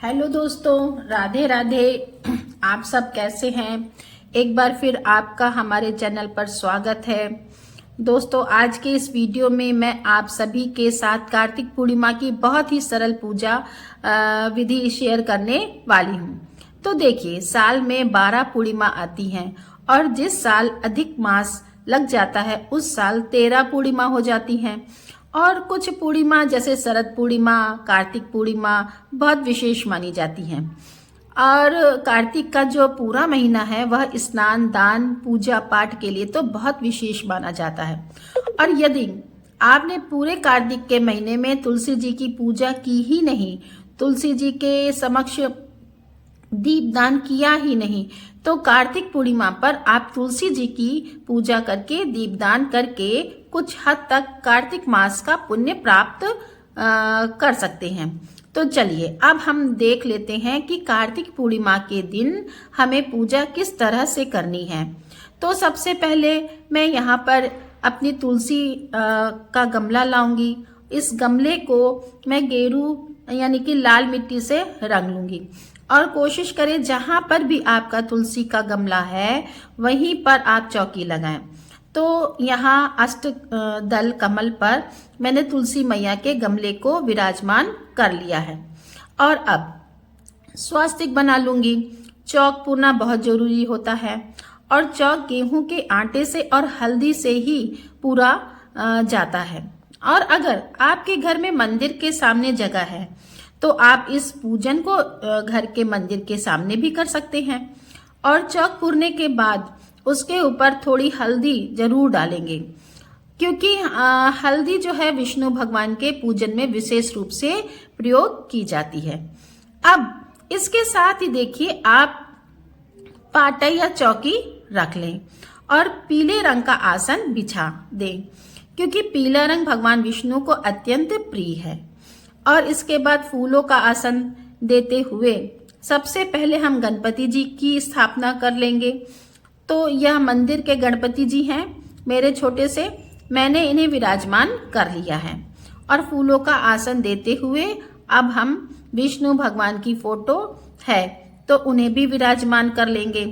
Hello दोस्तों, राधे राधे। आप सब कैसे हैं? एक बार फिर आपका हमारे चैनल पर स्वागत है। दोस्तों, आज के इस वीडियो में मैं आप सभी के साथ कार्तिक पूर्णिमा की बहुत ही सरल पूजा विधि शेयर करने वाली हूं। तो देखिए, साल में 12 पूर्णिमा आती हैं और जिस साल अधिक मास लग जाता है उस साल 13 पूर्णिमा हो जाती हैं। और कुछ पूर्णिमा जैसे शरद पूर्णिमा, कार्तिक पूर्णिमा बहुत विशेष मानी जाती हैं। और कार्तिक का जो पूरा महीना है वह स्नान, दान, पूजा पाठ के लिए तो बहुत विशेष माना जाता है। और यदि आपने पूरे कार्तिक के महीने में तुलसी जी की पूजा की ही नहीं, तुलसी जी के समक्ष दीपदान किया ही नहीं, तो कार्तिक पूर्णिमा पर आप तुलसी जी की पूजा करके, दीपदान करके कुछ हद तक कार्तिक मास का पुण्य प्राप्त कर सकते हैं। तो चलिए अब हम देख लेते हैं कि कार्तिक पूर्णिमा के दिन हमें पूजा किस तरह से करनी है। तो सबसे पहले मैं यहाँ पर अपनी तुलसी का गमला लाऊंगी। इस गमले को मैं गेरू यानी कि लाल मिट्टी से रंग लूंगी। और कोशिश करें जहां पर भी आपका तुलसी का गमला है वहीं पर आप चौकी लगाएं। तो यहाँ अष्ट दल कमल पर मैंने तुलसी मैया के गमले को विराजमान कर लिया है। और अब स्वास्तिक बना लूंगी। चौक पूरना बहुत जरूरी होता है और चौक गेहूं के आटे से और हल्दी से ही पूरा जाता है। और अगर आपके घर में मंदिर के सामने जगह है तो आप इस पूजन को घर के मंदिर के सामने भी कर सकते हैं। और चौक पूरने के बाद उसके ऊपर थोड़ी हल्दी जरूर डालेंगे, क्योंकि हल्दी जो है विष्णु भगवान के पूजन में विशेष रूप से प्रयोग की जाती है। अब इसके साथ ही देखिए, आप पाटा या चौकी रख लें और पीले रंग का आसन बिछा दें, क्योंकि पीला रंग भगवान विष्णु को अत्यंत प्रिय है। और इसके बाद फूलों का आसन देते हुए सबसे पहले हम गणपति जी की स्थापना कर लेंगे। तो यह मंदिर के गणपति जी हैं मेरे छोटे से, मैंने इन्हें विराजमान कर लिया है। और फूलों का आसन देते हुए अब हम विष्णु भगवान की फोटो है तो उन्हें भी विराजमान कर लेंगे।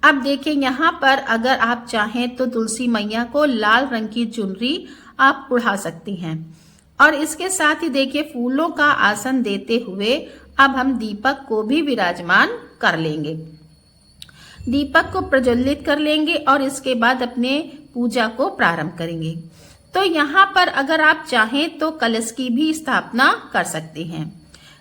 अब देखिए, यहाँ पर अगर आप चाहें तो तुलसी मैया को लाल रंग की चुनरी आप उड़ा सकती हैं। और इसके साथ ही देखिए, फूलों का आसन देते हुए अब हम दीपक को भी विराजमान कर लेंगे। दीपक को प्रज्वलित कर लेंगे और इसके बाद अपने पूजा को प्रारंभ करेंगे। तो यहाँ पर अगर आप चाहें तो कलश की भी स्थापना कर सकते हैं,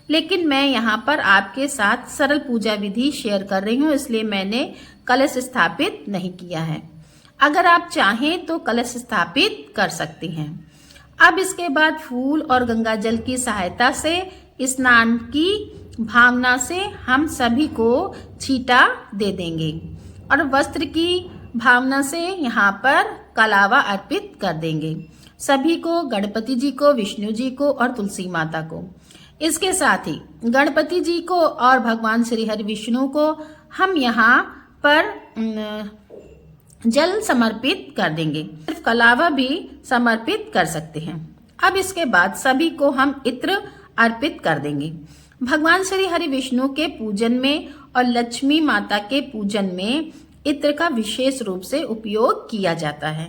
लेकिन मैं यहाँ पर आपके साथ सरल पूजा विधि शेयर कर रही हूँ, इसलिए मैंने कलश स्थापित नहीं किया है। अगर आप चाहें तो कलश स्थापित कर सकते हैं। अब इसके बाद फूल और गंगा जल की सहायता से स्नान की भावना से हम सभी को छींटा दे देंगे और वस्त्र की भावना से यहाँ पर कलावा अर्पित कर देंगे सभी को, गणपति जी को, विष्णु जी को और तुलसी माता को। इसके साथ ही गणपति जी को और भगवान श्री हरि विष्णु को हम यहाँ पर जल समर्पित कर देंगे। सिर्फ कलावा भी समर्पित कर सकते हैं। अब इसके बाद सभी को हम इत्र अर्पित कर देंगे। भगवान श्री हरि विष्णु के पूजन में और लक्ष्मी माता के पूजन में इत्र का विशेष रूप से उपयोग किया जाता है।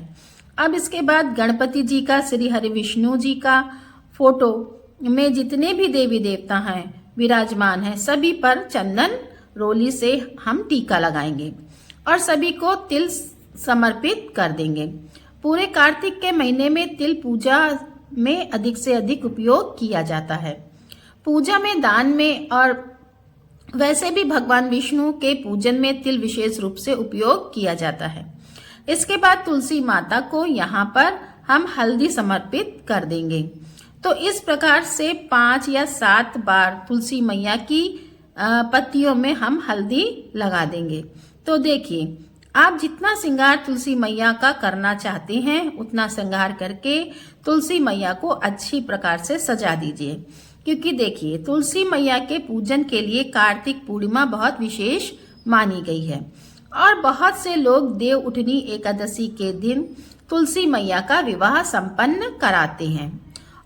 अब इसके बाद गणपति जी का, श्री हरि विष्णु जी का फोटो में जितने भी देवी देवता हैं विराजमान हैं, सभी पर चंदन रोली से हम टीका लगाएंगे और सभी को तिल समर्पित कर देंगे। पूरे कार्तिक के महीने में तिल पूजा में अधिक से अधिक उपयोग किया जाता है। पूजा में, दान में और वैसे भी भगवान विष्णु के पूजन में तिल विशेष रूप से उपयोग किया जाता है। इसके बाद तुलसी माता को यहाँ पर हम हल्दी समर्पित कर देंगे। तो इस प्रकार से 5 या 7 बार तुलसी मैया की पत्तियों में हम हल्दी लगा देंगे। तो देखिए, आप जितना श्रृंगार तुलसी मैया का करना चाहते हैं उतना श्रृंगार करके तुलसी मैया को अच्छी प्रकार से सजा दीजिए, क्योंकि देखिए, तुलसी मैया के पूजन के लिए कार्तिक पूर्णिमा बहुत विशेष मानी गई है। और बहुत से लोग देव उठनी एकादशी के दिन तुलसी मैया का विवाह संपन्न कराते हैं।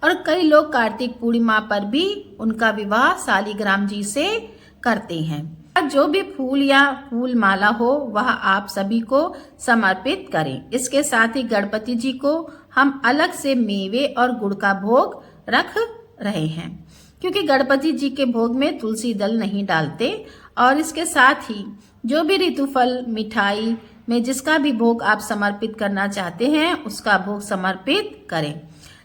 और कई लोग कार्तिक पूर्णिमा पर भी उनका विवाह शालिग्राम जी से करते हैं। जो भी फूल या फूल माला हो वह आप सभी को समर्पित करें। इसके साथ ही गणपति जी को हम अलग से मेवे और गुड़ का भोग रख रहे हैं, क्योंकि गणपति जी के भोग में तुलसी दल नहीं डालते। और इसके साथ ही जो भी ऋतुफल मिठाई में जिसका भी भोग आप समर्पित करना चाहते हैं उसका भोग समर्पित करें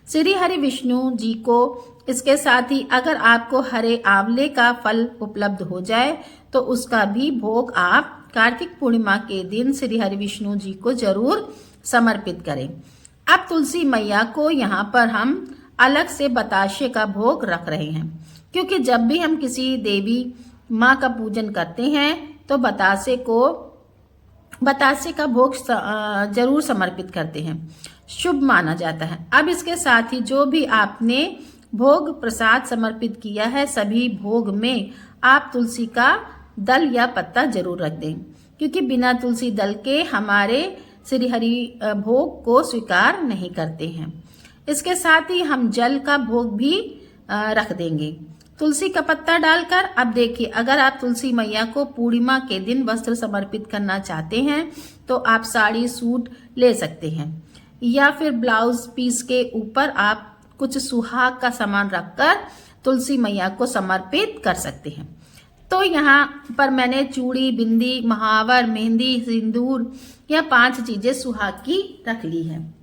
श्री हरि विष्णु जी को। इसके साथ ही अगर आपको हरे आंवले का फल उपलब्ध हो जाए तो उसका भी भोग आप कार्तिक पूर्णिमा के दिन श्री हरि विष्णु जी को जरूर समर्पित करें। अब तुलसी मैया को यहाँ पर हम अलग से बताशे का भोग रख रहे हैं, क्योंकि जब भी हम किसी देवी माँ का पूजन करते हैं तो बतासे का भोग जरूर समर्पित करते हैं, शुभ माना जाता है। अब इसके साथ ही जो भी आपने भोग प्रसाद समर्पित किया है सभी भोग में आप तुलसी का दल या पत्ता जरूर रख दें, क्योंकि बिना तुलसी दल के हमारे श्री हरि भोग को स्वीकार नहीं करते हैं। इसके साथ ही हम जल का भोग भी रख देंगे तुलसी का पत्ता डालकर। अब देखिए, अगर आप तुलसी मैया को पूर्णिमा के दिन वस्त्र समर्पित करना चाहते हैं तो आप साड़ी सूट ले सकते हैं, या फिर ब्लाउज पीस के ऊपर आप कुछ सुहाग का सामान रखकर तुलसी मैया को समर्पित कर सकते हैं। तो यहाँ पर मैंने चूड़ी, बिंदी, महावर, मेहंदी, सिंदूर या 5 चीजें सुहाग की रख ली है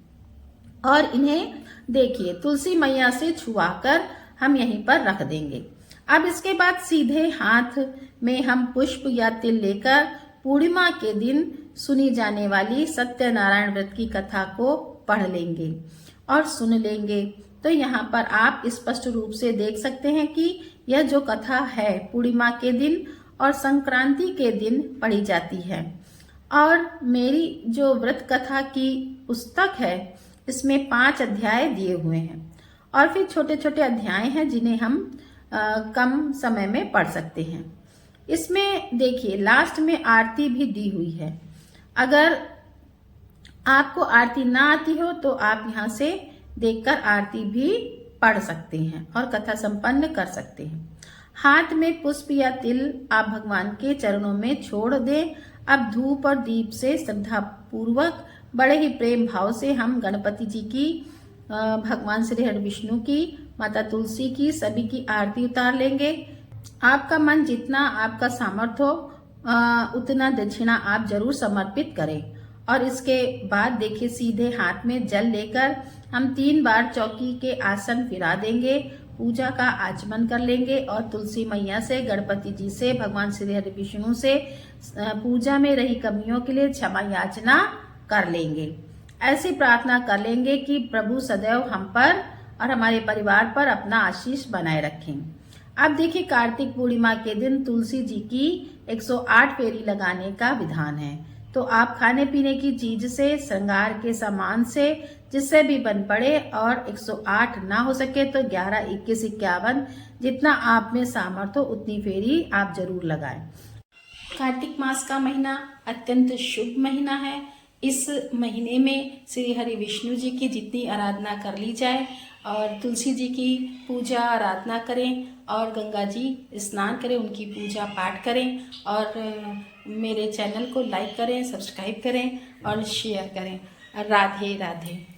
और इन्हें देखिए तुलसी मैया से छुआकर हम यहीं पर रख देंगे। अब इसके बाद सीधे हाथ में हम पुष्प या तिल लेकर पूर्णिमा के दिन सुनी जाने वाली सत्यनारायण व्रत की कथा को पढ़ लेंगे और सुन लेंगे। तो यहाँ पर आप स्पष्ट रूप से देख सकते हैं कि यह जो कथा है पूर्णिमा के दिन और संक्रांति के दिन पढ़ी जाती है। और मेरी जो व्रत कथा की पुस्तक है इसमें 5 अध्याय दिए हुए हैं और फिर छोटे छोटे अध्याय हैं जिन्हें हम कम समय में पढ़ सकते हैं। इसमें देखिए लास्ट में आरती भी दी हुई है। अगर आपको आरती ना आती हो तो आप यहाँ से देखकर आरती भी पढ़ सकते हैं और कथा संपन्न कर सकते हैं। हाथ में पुष्प या तिल आप भगवान के चरणों में छोड़ दें। अब धूप और दीप से श्रद्धा पूर्वक बड़े ही प्रेम भाव से हम गणपति जी की, भगवान श्री हरि विष्णु की, माता तुलसी की, सभी की आरती उतार लेंगे। आपका मन जितना आपका सामर्थ्य हो उतना दक्षिणा आप जरूर समर्पित करें। और इसके बाद देखिए सीधे हाथ में जल लेकर हम 3 बार चौकी के आसन फिरा देंगे, पूजा का आचमन कर लेंगे और तुलसी मैया से, गणपति जी से, भगवान श्री हरि विष्णु से पूजा में रही कमियों के लिए क्षमा याचना कर लेंगे। ऐसी प्रार्थना कर लेंगे कि प्रभु सदैव हम पर और हमारे परिवार पर अपना आशीष बनाए रखें। अब देखिए कार्तिक पूर्णिमा के दिन तुलसी जी की 108 फेरी लगाने का विधान है। तो आप खाने पीने की चीज से, श्रृंगार के सामान से, जिससे भी बन पड़े, और 108 ना हो सके तो 11, 21, 51 जितना आप में सामर्थ्य हो उतनी फेरी आप जरूर लगाएं। कार्तिक मास का महीना अत्यंत शुभ महीना है। इस महीने में श्री हरि विष्णु जी की जितनी आराधना कर ली जाए और तुलसी जी की पूजा आराधना करें और गंगा जी स्नान करें, उनकी पूजा पाठ करें और मेरे चैनल को लाइक करें, सब्सक्राइब करें और शेयर करें। राधे राधे।